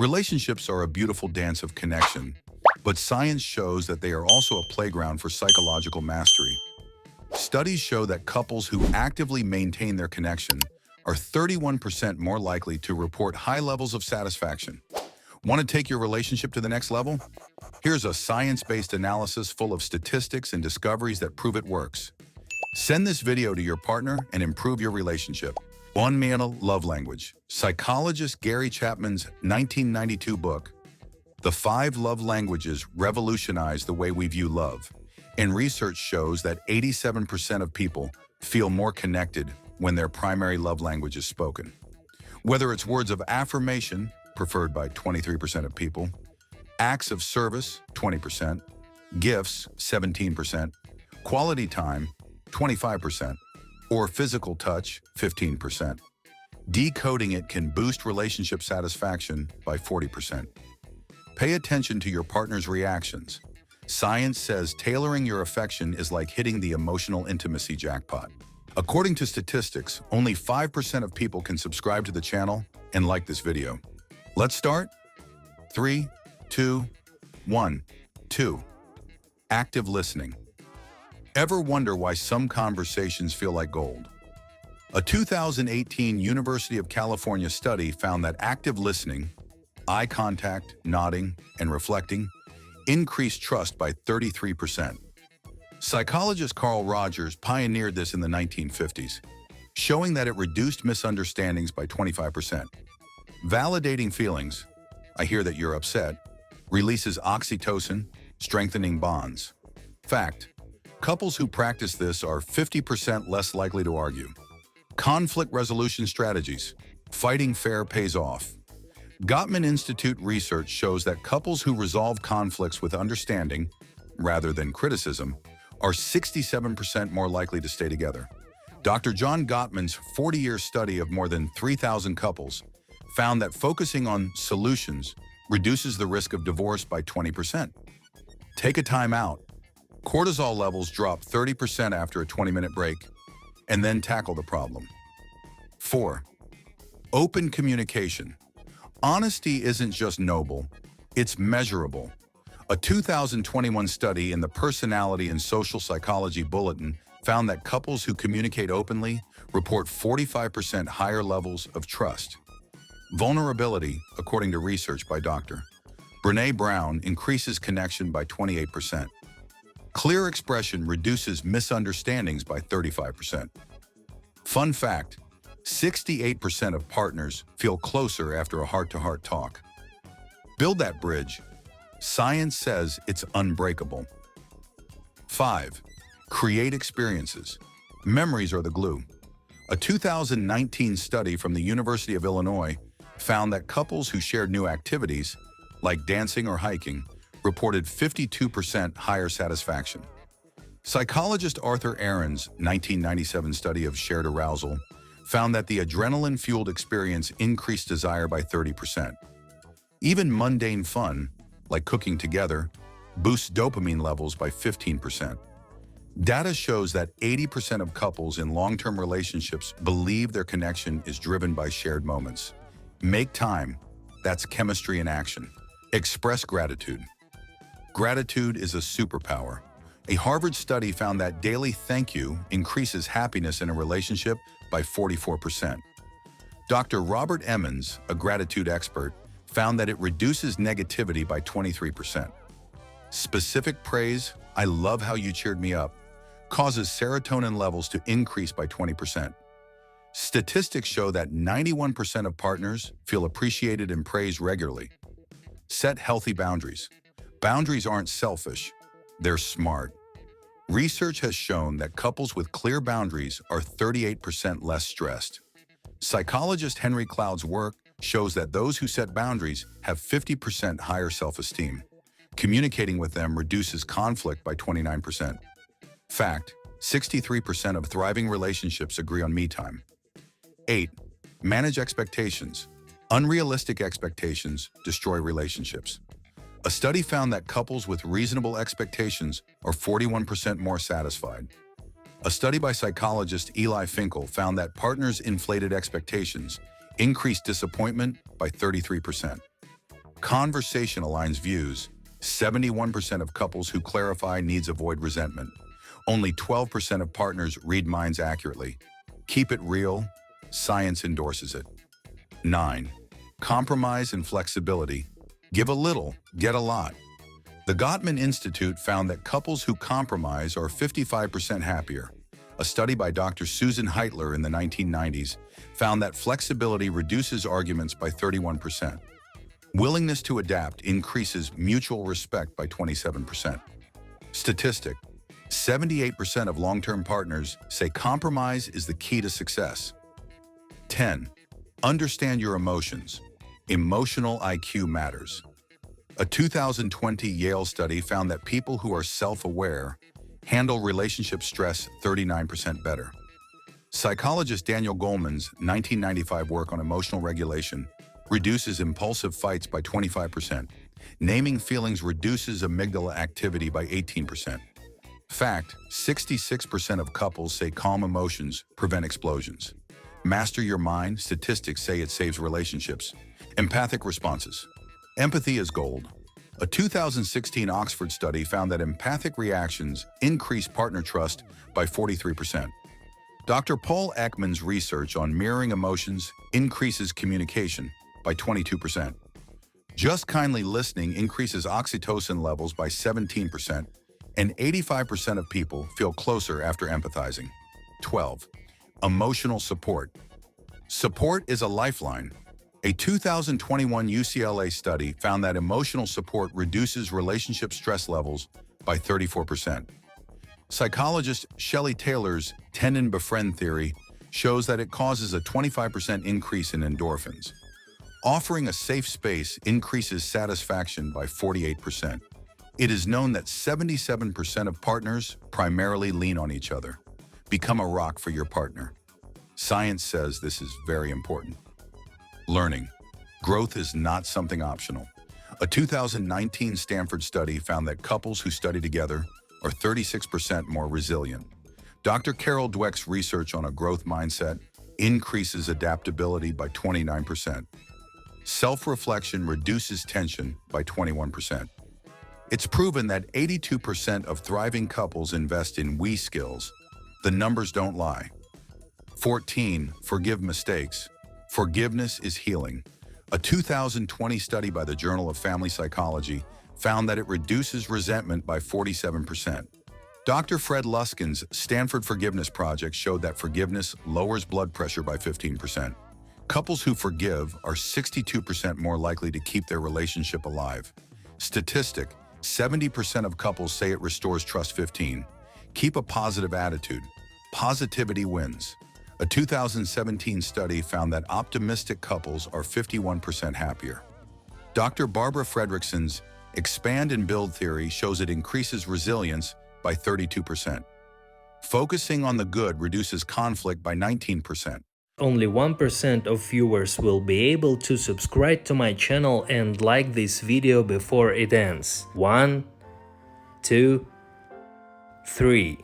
Relationships are a beautiful dance of connection, but science shows that they are also a playground for psychological mastery. Studies show that couples who actively maintain their connection are 31% more likely to report high levels of satisfaction. Want to take your relationship to the next level? Here's a science-based analysis full of statistics and discoveries that prove it works. Send this video to your partner and improve your relationship. Untitled Love Language. Psychologist Gary Chapman's 1992 book, The 5 Love Languages, revolutionized the way we view love. And research shows that 87% of people feel more connected when their primary love language is spoken. Whether it's words of affirmation, preferred by 23% of people, acts of service, 20%, gifts, 17%, quality time, 25%, or physical touch, 15%. Decoding it can boost relationship satisfaction by 40%. Pay attention to your partner's reactions. Science says tailoring your affection is like hitting the emotional intimacy jackpot. According to statistics, only 5% of people can subscribe to the channel and like this video. Let's start. 3, 2, 1, 2. Active listening. Ever wonder why some conversations feel like gold? A 2018 University of California study found that active listening, eye contact, nodding, and reflecting increased trust by 33%. Psychologist Carl Rogers pioneered this in the 1950s, showing that it reduced misunderstandings by 25%. Validating feelings, I hear that you're upset, releases oxytocin, strengthening bonds. Fact, couples who practice this are 50% less likely to argue. Conflict resolution strategies. Fighting fair pays off. Gottman Institute research shows that couples who resolve conflicts with understanding, rather than criticism, are 67% more likely to stay together. Dr. John Gottman's 40-year study of more than 3,000 couples found that focusing on solutions reduces the risk of divorce by 20%. Take a time out. Cortisol levels drop 30% after a 20-minute break, and then tackle the problem. 4. Open communication. Honesty isn't just noble, it's measurable. A 2021 study in the Personality and Social Psychology Bulletin found that couples who communicate openly report 45% higher levels of trust. Vulnerability, according to research by Dr. Brené Brown, increases connection by 28%. Clear expression reduces misunderstandings by 35%. Fun fact, 68% of partners feel closer after a heart-to-heart talk. Build that bridge. Science says it's unbreakable. 5. Create experiences. Memories are the glue. A 2019 study from the University of Illinois found that couples who shared new activities, like dancing or hiking, reported 52% higher satisfaction. Psychologist Arthur Aaron's 1997 study of shared arousal found that the adrenaline-fueled experience increased desire by 30%. Even mundane fun, like cooking together, boosts dopamine levels by 15%. Data shows that 80% of couples in long-term relationships believe their connection is driven by shared moments. Make time. That's chemistry in action. Express gratitude. Gratitude is a superpower. A Harvard study found that daily thank you increases happiness in a relationship by 44%. Dr. Robert Emmons, a gratitude expert, found that it reduces negativity by 23%. Specific praise, I love how you cheered me up, causes serotonin levels to increase by 20%. Statistics show that 91% of partners feel appreciated and praised regularly. Set healthy boundaries. Boundaries aren't selfish, they're smart. Research has shown that couples with clear boundaries are 38% less stressed. Psychologist Henry Cloud's work shows that those who set boundaries have 50% higher self-esteem. Communicating with them reduces conflict by 29%. Fact, 63% of thriving relationships agree on me time. 8. Manage expectations. Unrealistic expectations destroy relationships. A study found that couples with reasonable expectations are 41% more satisfied. A study by psychologist Eli Finkel found that partners' inflated expectations increased disappointment by 33%. Conversation aligns views. 71% of couples who clarify needs avoid resentment. Only 12% of partners read minds accurately. Keep it real. Science endorses it. 9. Compromise and flexibility. Give a little, get a lot. The Gottman Institute found that couples who compromise are 55% happier. A study by Dr. Susan Heitler in the 1990s found that flexibility reduces arguments by 31%. Willingness to adapt increases mutual respect by 27%. Statistic: 78% of long-term partners say compromise is the key to success. 10. Understand your emotions. Emotional IQ matters. A 2020 Yale study found that people who are self-aware handle relationship stress 39% better. Psychologist Daniel Goleman's 1995 work on emotional regulation reduces impulsive fights by 25%. Naming feelings reduces amygdala activity by 18%. Fact: 66% of couples say calm emotions prevent explosions. Master your mind. Statistics say it saves relationships. Empathic responses. Empathy is gold. A 2016 Oxford study found that empathic reactions increase partner trust by 43%. Dr. Paul Ekman's research on mirroring emotions increases communication by 22%. Just kindly listening increases oxytocin levels by 17%, and 85% of people feel closer after empathizing. 12. Emotional support. Support is a lifeline. A 2021 UCLA study found that emotional support reduces relationship stress levels by 34%. Psychologist Shelley Taylor's tend-and-befriend theory shows that it causes a 25% increase in endorphins. Offering a safe space increases satisfaction by 48%. It is known that 77% of partners primarily lean on each other. Become a rock for your partner. Science says this is very important. Learning. Growth is not something optional. A 2019 Stanford study found that couples who study together are 36% more resilient. Dr. Carol Dweck's research on a growth mindset increases adaptability by 29%. Self-reflection reduces tension by 21%. It's proven that 82% of thriving couples invest in we skills. The numbers don't lie. 14. Forgive mistakes. Forgiveness is healing. A 2020 study by the Journal of Family Psychology found that it reduces resentment by 47%. Dr. Fred Luskin's Stanford Forgiveness Project showed that forgiveness lowers blood pressure by 15%. Couples who forgive are 62% more likely to keep their relationship alive. Statistic: 70% of couples say it restores trust. 15. Keep a positive attitude. Positivity wins. A 2017 study found that optimistic couples are 51% happier. Dr. Barbara Fredrickson's Expand and Build theory shows it increases resilience by 32%. Focusing on the good reduces conflict by 19%. Only 1% of viewers will be able to subscribe to my channel and like this video before it ends. 1, 2, 3.